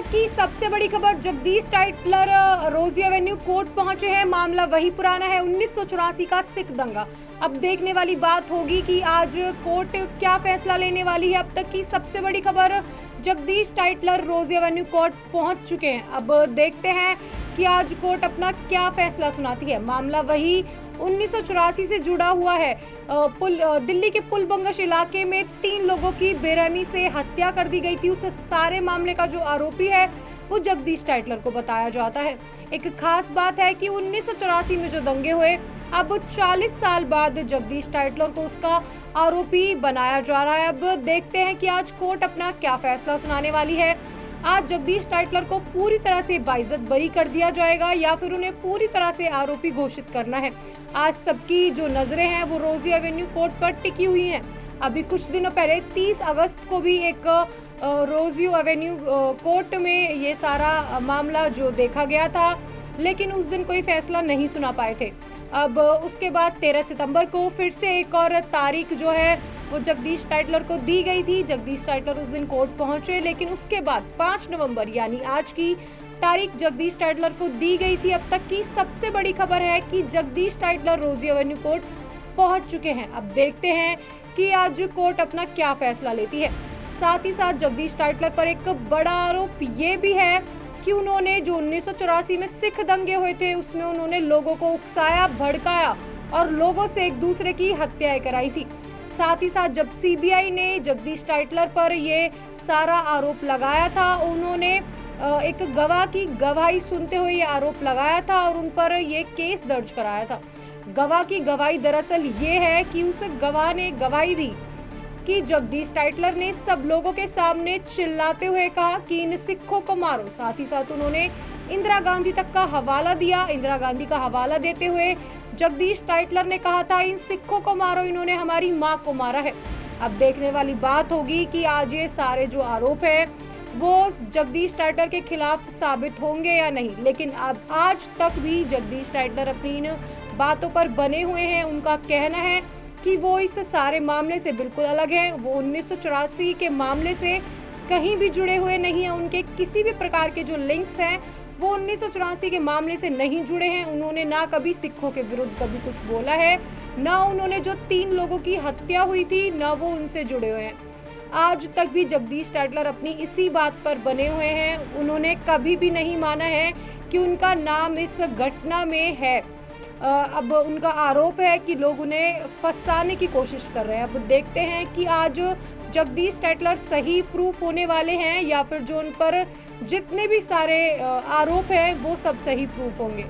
की सबसे बड़ी खबर, जगदीश टाइटलर रोजी एवेन्यू कोर्ट पहुंचे हैं। मामला वही पुराना है, 1984 का सिख दंगा। अब देखने वाली बात होगी कि आज कोर्ट क्या फैसला लेने वाली है। अब तक की सबसे बड़ी खबर, जगदीश टाइटलर रोजी एवेन्यू कोर्ट पहुंच चुके हैं। अब देखते हैं कि आज कोर्ट अपना क्या फैसला सुनाती है। मामला वही 1984 से जुड़ा हुआ है। दिल्ली के पुलबंगश इलाके में 3 लोगों की बेरहमी से हत्या कर दी गई थी। उस सारे मामले का जो आरोपी है वो जगदीश टाइटलर को बताया जाता है। एक खास बात है कि 1984 में जो दंगे हुए, अब 40 साल बाद जगदीश टाइटलर को उसका आरोपी बनाया जा रहा है। अब देखते हैं कि आज कोर्ट अपना क्या फैसला सुनाने वाली है। आज जगदीश टाइटलर को पूरी तरह से बाइज्जत बरी कर दिया जाएगा या फिर उन्हें पूरी तरह से आरोपी घोषित करना है। आज सबकी जो नजरें हैं वो रोजी एवेन्यू कोर्ट पर टिकी हुई हैं। अभी कुछ दिनों पहले 30 अगस्त को भी एक रोजी एवेन्यू कोर्ट में ये सारा मामला जो देखा गया था, लेकिन उस दिन कोई फैसला नहीं सुना पाए थे। अब उसके बाद 13 सितंबर को फिर से एक और तारीख जो है वो जगदीश टाइटलर को दी गई थी। जगदीश टाइटलर उस दिन कोर्ट पहुंचे, लेकिन उसके बाद 5 नवंबर यानी आज की तारीख जगदीश टाइटलर को दी गई थी। अब तक की सबसे बड़ी खबर है कि जगदीश टाइटलर रोजी एवेन्यू कोर्ट पहुंच चुके हैं। अब देखते हैं कि आज कोर्ट अपना क्या फैसला लेती है। साथ ही साथ जगदीश टाइटलर पर एक बड़ा आरोप ये भी है कि उन्होंने जो 1984 में सिख दंगे हुए थे उसमें उन्होंने लोगों को उकसाया, भड़काया और लोगों से एक दूसरे की हत्याएं कराई थी। साथ ही साथ जब सीबीआई ने जगदीश टाइटलर पर ये सारा आरोप लगाया था, उन्होंने एक गवाह की गवाही सुनते हुए ये आरोप लगाया था और उन पर ये केस दर्ज कराया था। गवाह की गवाही दरअसल ये है कि उस गवाह ने गवाही दी कि जगदीश टाइटलर ने सब लोगों के सामने चिल्लाते हुए कहा कि इन सिखों को मारो। साथ ही साथ उन्होंने इंदिरा गांधी तक का हवाला दिया। इंदिरा गांधी का हवाला देते हुए जगदीश टाइटलर ने कहा था, इन सिखों को मारो, इन्होंने हमारी माँ को मारा है। अब देखने वाली बात होगी कि आज ये सारे जो आरोप है वो जगदीश टाइटलर के खिलाफ साबित होंगे या नहीं। लेकिन अब आज तक भी जगदीश टाइटलर अपनी इन बातों पर बने हुए हैं। उनका कहना है कि वो इस सारे मामले से बिल्कुल अलग हैं। वो 1984 के मामले से कहीं भी जुड़े हुए नहीं हैं। उनके किसी भी प्रकार के जो लिंक्स हैं वो 1984 के मामले से नहीं जुड़े हैं। उन्होंने ना कभी सिखों के विरुद्ध कभी कुछ बोला है, ना उन्होंने जो 3 लोगों की हत्या हुई थी ना वो उनसे जुड़े हुए हैं। आज तक भी जगदीश टाइटलर अपनी इसी बात पर बने हुए हैं। उन्होंने कभी भी नहीं माना है कि उनका नाम इस घटना में है। अब उनका आरोप है कि लोग उन्हें फंसाने की कोशिश कर रहे हैं। अब देखते हैं कि आज जगदीश टाइटलर सही प्रूफ होने वाले हैं या फिर जो उन पर जितने भी सारे आरोप हैं वो सब सही प्रूफ होंगे।